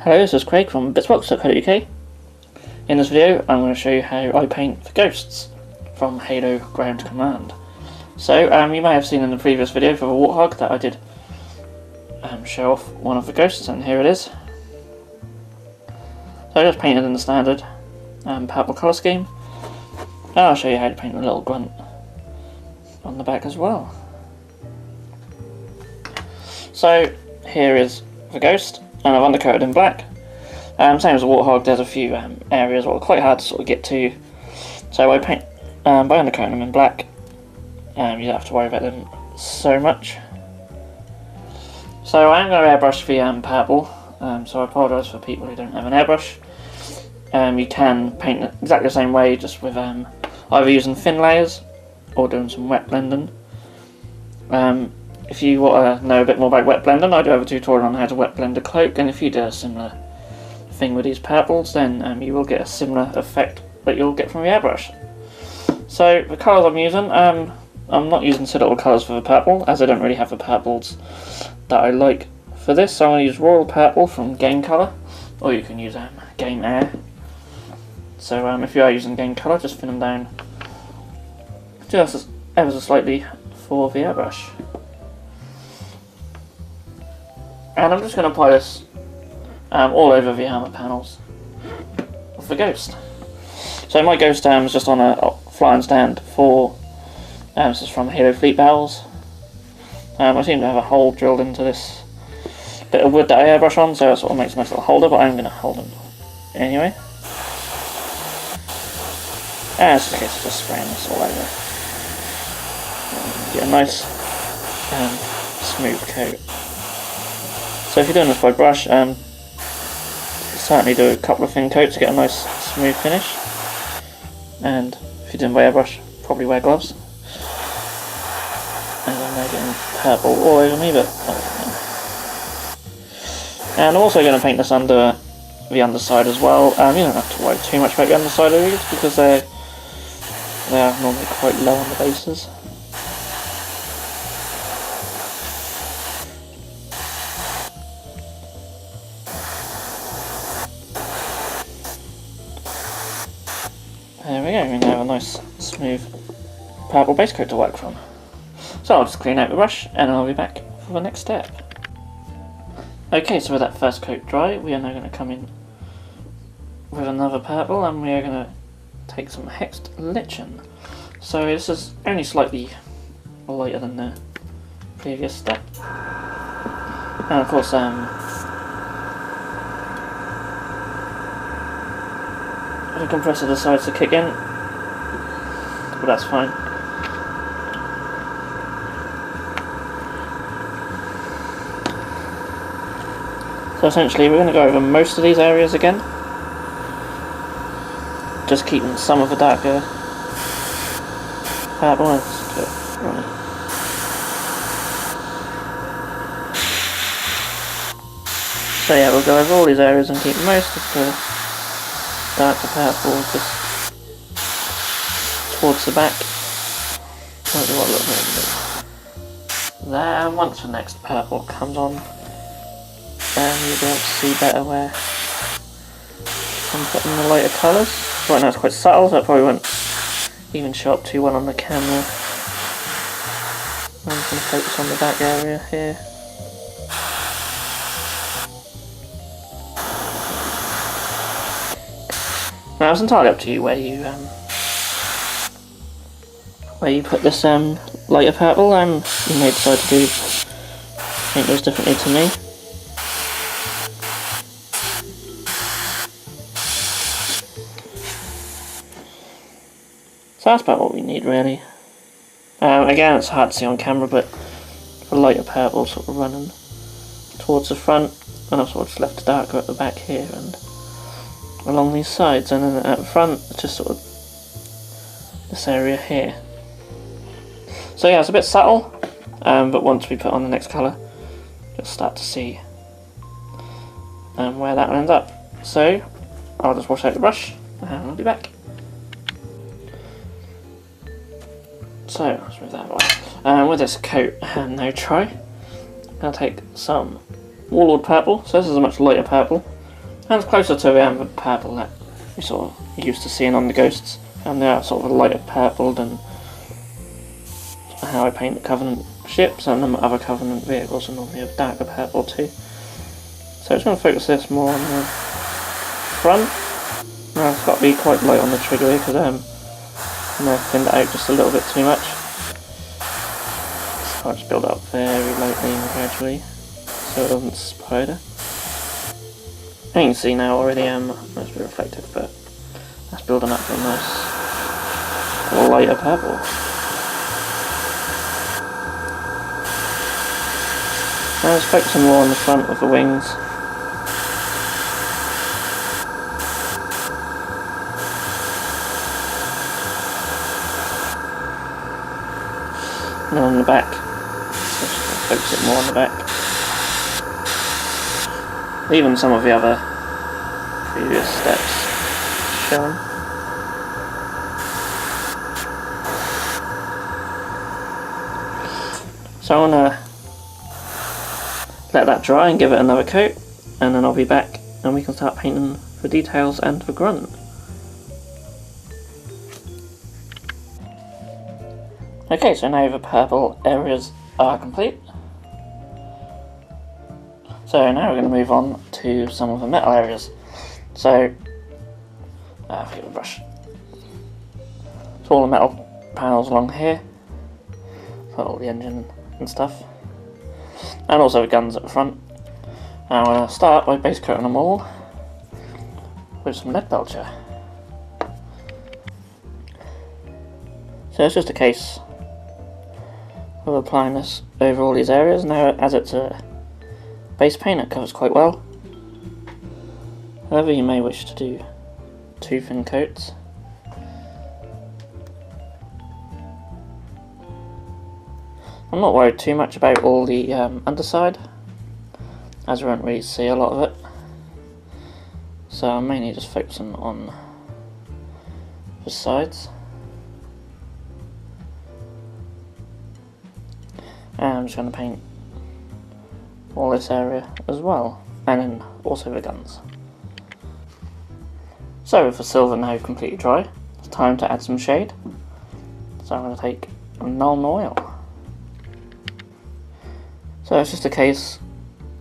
Hello, this is Craig from bitsbox.co.uk. In this video I'm going to show you how I paint the ghosts from Halo Ground Command. So you may have seen in the previous video for the Warthog that I did show off one of the ghosts, and here it is. So I just painted in the standard purple colour scheme, and I'll show you how to paint a little grunt on the back as well. So here is the ghost, and I've undercoated in black. Same as the Warthog, there's a few areas that are quite hard to sort of get to, so I paint by undercoating them in black. You don't have to worry about them so much. So I am going to airbrush the purple, so I apologise for people who don't have an airbrush. You can paint it exactly the same way, just with either using thin layers or doing some wet blending. If you want to know a bit more about wet blending, I do have a tutorial on how to wet blend a cloak, and if you do a similar thing with these purples, then you will get a similar effect that you'll get from the airbrush. So the colours I'm using, I'm not using Citadel colours for the purple, as I don't really have the purples that I like for this, so I'm going to use Royal Purple from Game Colour, or you can use Game Air. So if you are using Game Colour, just thin them down just ever so slightly for the airbrush. And I'm just going to apply this all over the armour panels of the ghost. So my ghost is just on a flying stand for, this is from Halo Fleet Barrels. I seem to have a hole drilled into this bit of wood that I airbrush on, so it sort of makes a nice little holder, but I'm going to hold them anyway. And it's just a case of just spraying this all over. Get a nice smooth coat. So if you're doing this by brush, certainly do a couple of thin coats to get a nice smooth finish. And if you're doing by airbrush, probably wear gloves. And I'm now getting purple all over me, but and I'm also going to paint this under the underside as well. You don't have to worry too much about the underside of these, because they are normally quite low on the bases. There we go, we now have a nice smooth purple base coat to work from. So I'll just clean out the brush and I'll be back for the next step. Okay, so with that first coat dry, we are now going to come in with another purple, and we are going to take some hexed lichen. So this is only slightly lighter than the previous step. And of course, the compressor decides to kick in, but that's fine. So essentially we're going to go over most of these areas again, just keeping some of the darker purple ones. So yeah, we'll go over all these areas and keep most of the darker purple just towards the back. Might be a little bit there, and once the next purple comes on, you'll be able to see better where I'm putting the lighter colours. Right now it's quite subtle, so it probably won't even show up too well on the camera. I'm just going to focus on the back area here. Now it's entirely up to you where you put this lighter purple. You may decide to paint those differently to me. So that's about what we need, really. Again, it's hard to see on camera, but the lighter purple sort of running towards the front, and I've sort of just left it darker at the back here and along these sides, and then at the front it's just sort of this area here. So yeah, it's a bit subtle, but once we put on the next colour, you'll start to see where that will end up. So I'll just wash out the brush and I'll be back. So let's move that away. With this coat now dry, I'll take some Warlord purple. So this is a much lighter purple And it's closer to the purple that we sort of used to seeing on the ghosts. And they are sort of a lighter purple than how I paint the Covenant ships, and the other Covenant vehicles are normally a darker purple too. So I'm just going to focus this more on the front. Now it's got to be quite light on the trigger here because I'm going to thin it out just a little bit too much. So I'll just build up very lightly and gradually so it doesn't spider. And you can see now already that's a bit reflective, but that's building up to a nice lighter purple. Now let's focus more on the front of the wings. And then on the back, let's focus it more on the back. Even some of the other previous steps shown. So I'm going to let that dry and give it another coat, and then I'll be back and we can start painting the details and the grunt. Okay, so now the purple areas are complete. So now we're going to move on to some of the metal areas. So, forget the brush. So all the metal panels along here, for all the engine and stuff, and also the guns at the front. And I'm going to start by base coating them all with some lead belcher. So it's just a case of applying this over all these areas. Now, as it's a base paint, it covers quite well. However, you may wish to do 2 thin coats. I'm not worried too much about all the underside, as we won't really see a lot of it. So I'm mainly just focusing on the sides. And I'm just going to paint all this area as well, and then also the guns. So with the silver now completely dry, it's time to add some shade. So I'm going to take null oil. So it's just a case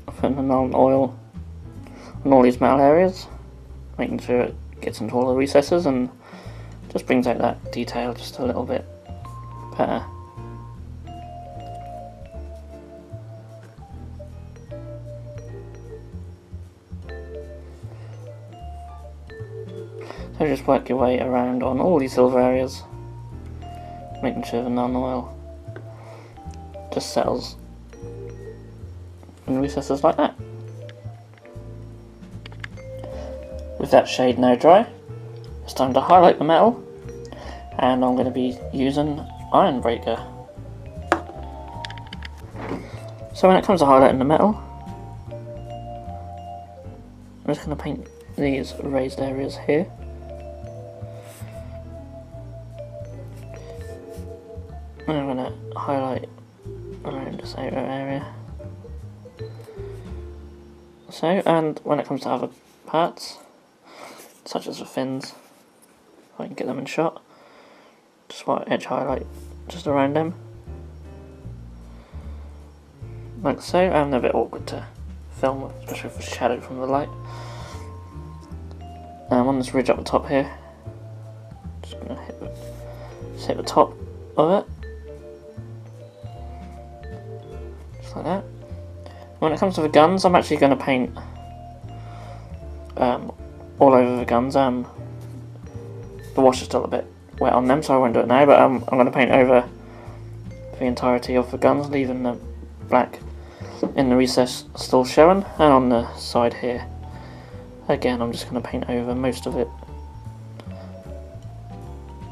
of putting the null oil on all these metal areas, making sure it gets into all the recesses and just brings out that detail just a little bit better. So just work your way around on all these silver areas, making sure the non-oil just settles in recesses like that. With that shade now dry, it's time to highlight the metal, and I'm going to be using Iron Breaker. So when it comes to highlighting the metal, I'm just going to paint these raised areas here. And I'm going to highlight around this outer area. So, and when it comes to other parts, such as the fins, if I can get them in shot, just want to edge highlight just around them, like so. And they're a bit awkward to film, especially with the shadow from the light. On this ridge up the top here, just going to hit the top of it. Like that. When it comes to the guns, I'm actually going to paint all over the guns. The wash is still a bit wet on them, so I won't do it now, but I'm going to paint over the entirety of the guns, leaving the black in the recess still showing, and on the side here, again, I'm just going to paint over most of it,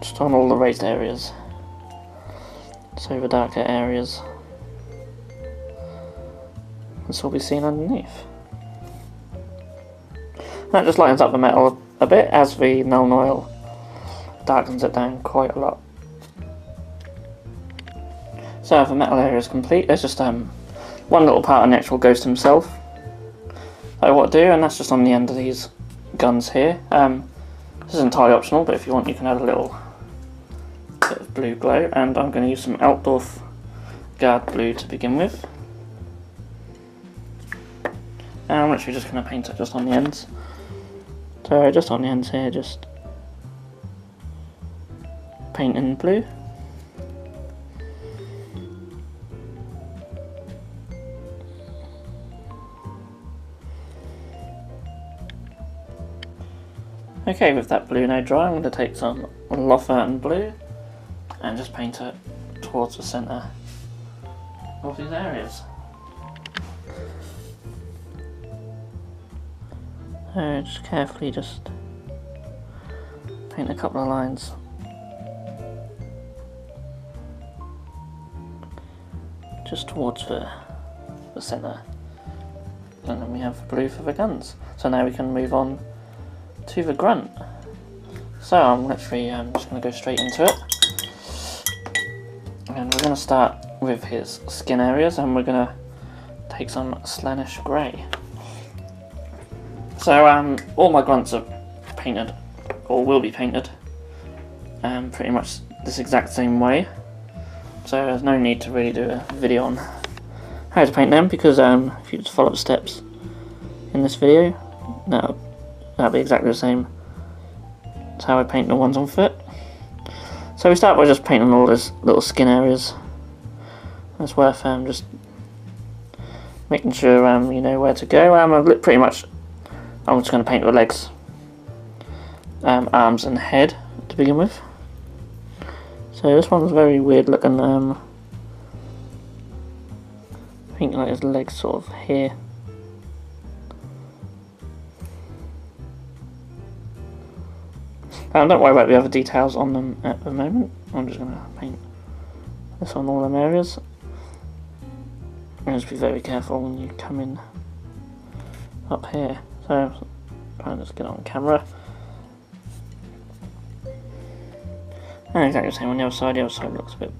just on all the raised areas, so the darker areas. This will be seen underneath. That just lightens up the metal a bit as the null oil darkens it down quite a lot. So if the metal area is complete, there's just one little part on the actual ghost himself, So what to do, and that's just on the end of these guns here. This is entirely optional, but if you want you can add a little bit of blue glow, and I'm going to use some Altdorf guard blue to begin with. And I'm literally just going to paint it just on the ends. So just on the ends here, just paint in blue. Okay, with that blue now dry, I'm going to take some Lofferten blue and just paint it towards the centre of these areas. So just carefully just paint a couple of lines. Just towards the centre. And then we have blue for the guns. So now we can move on to the grunt. So I'm literally just going to go straight into it. And we're going to start with his skin areas, and we're going to take some Slaanesh grey. So all my grunts are painted, or will be painted, pretty much this exact same way. So there's no need to really do a video on how to paint them, because if you just follow the steps in this video, that'll be exactly the same as how I paint the ones on foot. So we start by just painting all those little skin areas. It's worth just making sure you know where to go. Pretty much I'm just going to paint the legs, arms and head to begin with. So this one's very weird looking. I think like his legs sort of here. Don't worry about the other details on them at the moment. I'm just going to paint this on all them areas. And just be very careful when you come in up here. So trying to just get on camera. And exactly the same on the other side. The other side looks a bit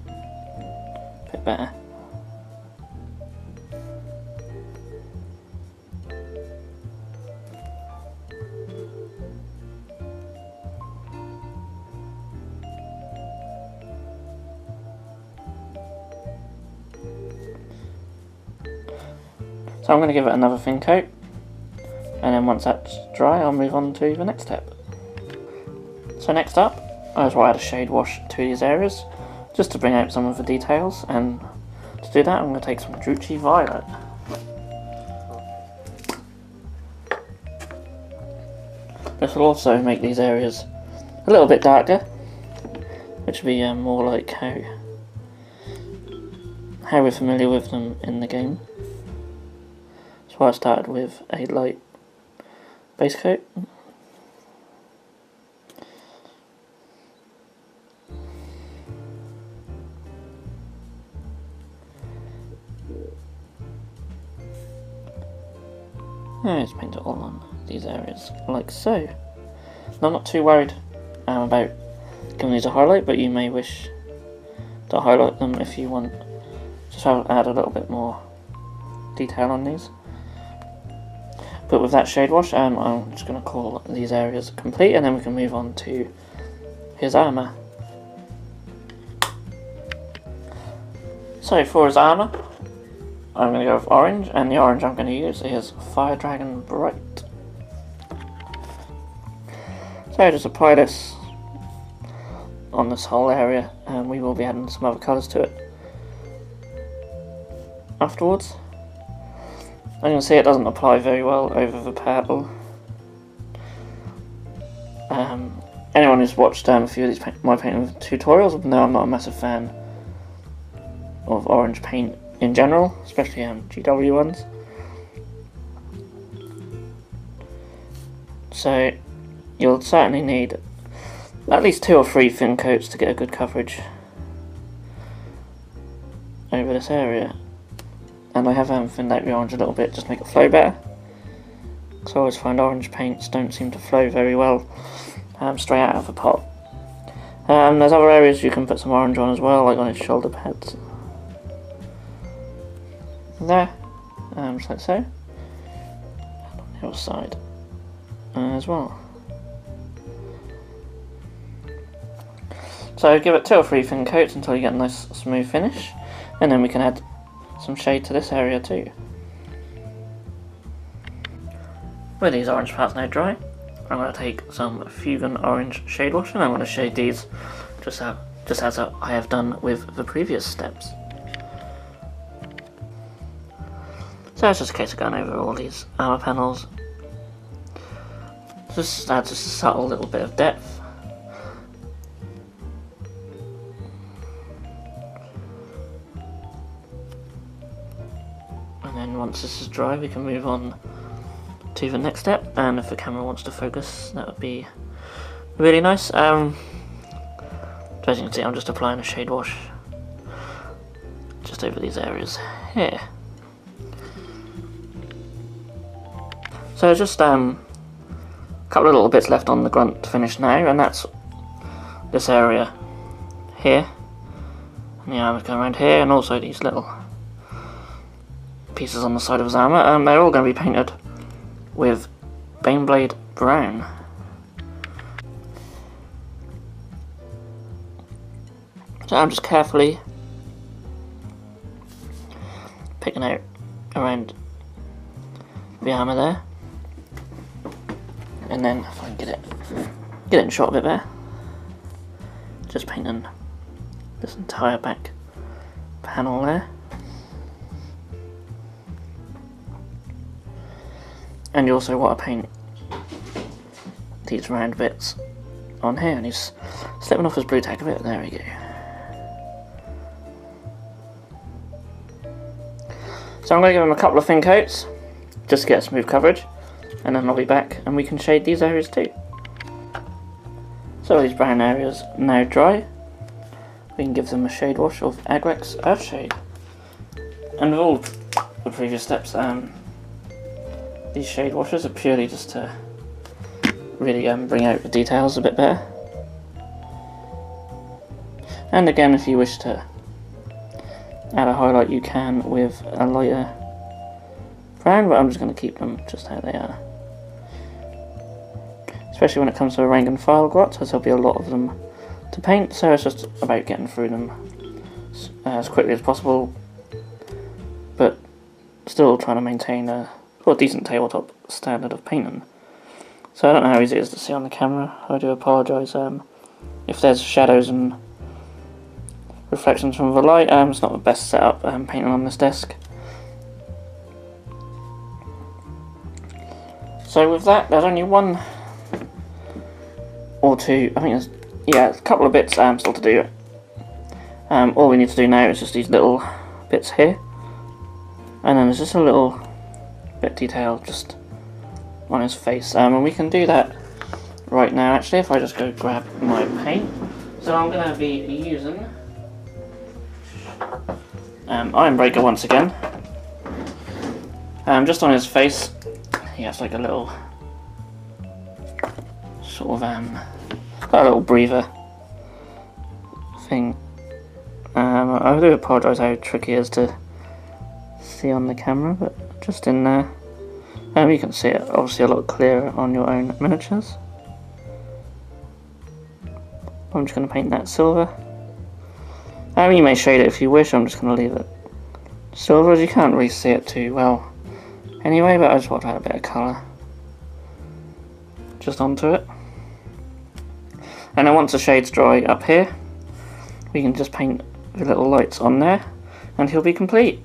better. So I'm going to give it another thin coat, and then once that's dry I'll move on to the next step. So next up, I just want to add a shade wash to these areas, just to bring out some of the details, and to do that I'm going to take some Druchii Violet. This will also make these areas a little bit darker, which will be more like how we're familiar with them in the game. So I started with a light base coat. And just paint it all on these areas, like so. Now, I'm not too worried about giving these a highlight, but you may wish to highlight them if you want. Just add a little bit more detail on these. But with that shade wash, I'm just going to call these areas complete, and then we can move on to his armour. So for his armour, I'm going to go with orange, and the orange I'm going to use is Fire Dragon Bright. So just apply this on this whole area, and we will be adding some other colours to it afterwards. As you can see, it doesn't apply very well over the purple. Anyone who's watched a few of these my painting tutorials will know I'm not a massive fan of orange paint in general, especially GW ones. So you'll certainly need at least 2 or 3 thin coats to get a good coverage over this area. And I have thinned out the orange a little bit just to make it flow better. Because I always find orange paints don't seem to flow very well straight out of the pot. There's other areas you can put some orange on as well, like on his shoulder pads. There, just like so. And on hillside as well. So give it 2 or 3 thin coats until you get a nice smooth finish, and then we can add some shade to this area too. With these orange parts now dry, I'm going to take some Fusion Orange Shade Wash and I'm going to shade these just as I have done with the previous steps. So it's just a case of going over all these armor panels. Just adds just a subtle little bit of depth. And then once this is dry, we can move on to the next step, and if the camera wants to focus, that would be really nice. As you can see, I'm just applying a shade wash just over these areas here. So just a couple of little bits left on the grunt to finish now, and that's this area here, and the armor's going around here, and also these little pieces on the side of his armor. They're all going to be painted with Baneblade Brown. So I'm just carefully picking out around the armor there, and then if I can get it in shot a bit better, just painting this entire back panel there. And you also want to paint these round bits on here, and he's slipping off his blue tack a bit. There we go. So I'm going to give him a couple of thin coats just to get smooth coverage, and then I'll be back and we can shade these areas too. So these brown areas now dry, we can give them a shade wash of Agrex Earthshade. And with all the previous steps, these shade washes are purely just to really bring out the details a bit better. And again, if you wish to add a highlight, you can with a lighter brown, but I'm just going to keep them just how they are. Especially when it comes to a rank and file grunts, as there'll be a lot of them to paint, so it's just about getting through them as quickly as possible, but still trying to maintain a decent tabletop standard of painting. So I don't know how easy it is to see on the camera. I do apologise if there's shadows and reflections from the light. It's not the best setup painting on this desk. So with that, there's only one or two, I think there's a couple of bits still to do. All we need to do now is just these little bits here, and then there's just a little bit detail just on his face, and we can do that right now actually if I just go grab my paint. So I'm going to be using Iron Breaker once again. Just on his face, he has like a little sort of a little breather thing. I do apologise how tricky it is to see on the camera, but just in there, you can see it obviously a lot clearer on your own miniatures. I'm just going to paint that silver. You may shade it if you wish. I'm just going to leave it silver, as you can't really see it too well anyway, but I just want to add a bit of colour just onto it. And then once the shade's dry up here, we can just paint the little lights on there and he'll be complete.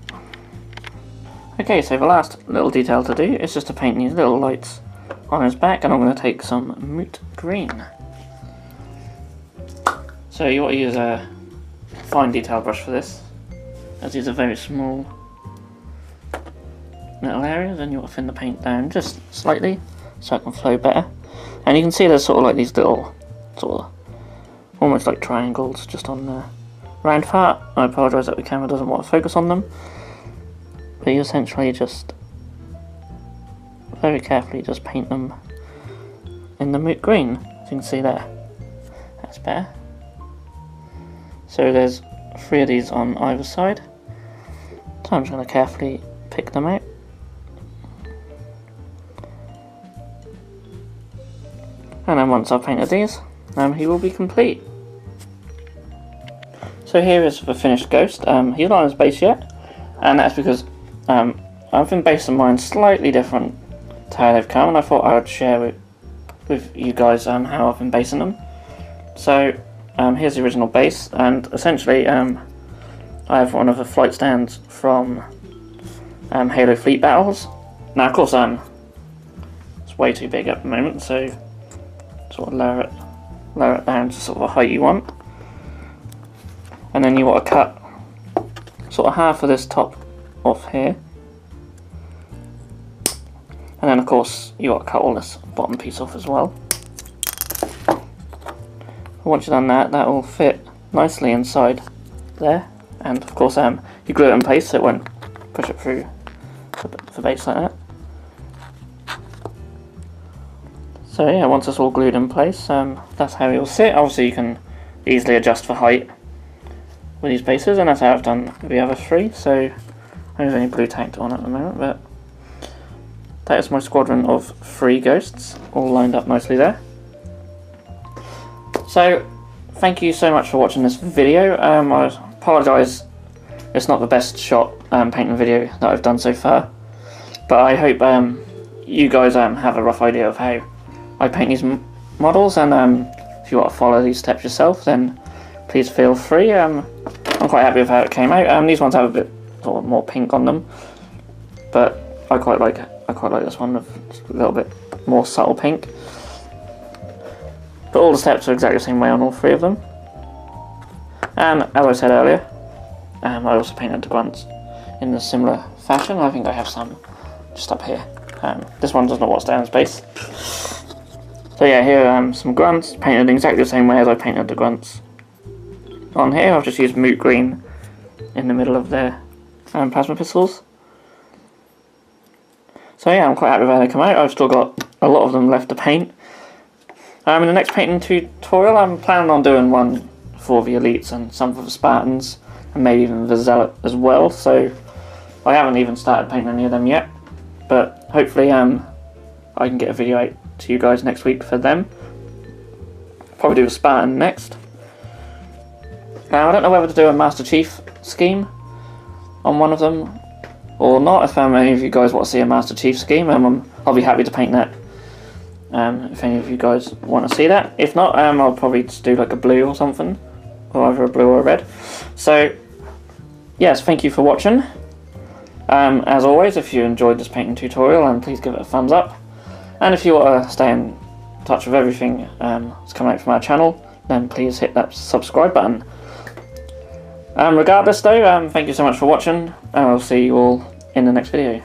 Okay, so the last little detail to do is just to paint these little lights on his back, and I'm going to take some Moot Green. So you want to use a fine detail brush for this, as these are very small little areas, and you want to thin the paint down just slightly so it can flow better. And you can see there's sort of like these little, sort of almost like triangles just on the round part. I apologise that the camera doesn't want to focus on them, but you essentially just very carefully just paint them in the Moot Green, as you can see there. That's better. So there's 3 of these on either side, so I'm just going to carefully pick them out And then once I've painted these, he will be complete. So here is the finished ghost. He's not on his base yet, and that's because I've been basing mine slightly different to how they've come, and I thought I would share with you guys how I've been basing them. So here's the original base, and essentially I have one of the flight stands from Halo Fleet Battles. Now of course it's way too big at the moment, so sort of lower it down to sort of a height you want. And then you want to cut sort of half of this top off here. And then of course you want to cut all this bottom piece off as well. Once you've done that, that will fit nicely inside there. And of course you glue it in place so it won't push it through the base like that. So yeah, once it's all glued in place, that's how it will sit. Obviously you can easily adjust for height with these bases, and that's how I've done the other three. So I've only blue tacked on at the moment, but that is my squadron of 3 ghosts, all lined up nicely there. So thank you so much for watching this video. I apologise, it's not the best shot painting video that I've done so far, but I hope you guys have a rough idea of how I paint these models, and if you want to follow these steps yourself, then please feel free. I'm quite happy with how it came out. These ones have a bit sort of more pink on them, but I quite like this one with a little bit more subtle pink. But all the steps are exactly the same way on all 3 of them. And as I said earlier, I also painted the grunts in a similar fashion. I think I have some just up here. This one does not watch down space. So yeah, here are some grunts painted exactly the same way as I painted the grunts on here. I've just used moot green in the middle of their plasma pistols. So yeah, I'm quite happy with how they come out. I've still got a lot of them left to paint. In the next painting tutorial, I'm planning on doing one for the elites and some for the Spartans, and maybe even the Zealot as well. So I haven't even started painting any of them yet, but hopefully I can get a video out to you guys next week for them. Probably do a Spartan next. Now I don't know whether to do a Master Chief scheme on one of them or not. If any of you guys want to see a Master Chief scheme, I'll be happy to paint that. If any of you guys want to see that. If not, I'll probably just do like a blue or something, or either a blue or a red. So yes, thank you for watching. As always, if you enjoyed this painting tutorial, please give it a thumbs up. And if you want to stay in touch with everything that's coming out from our channel, then please hit that subscribe button. Regardless though, thank you so much for watching, and I'll see you all in the next video.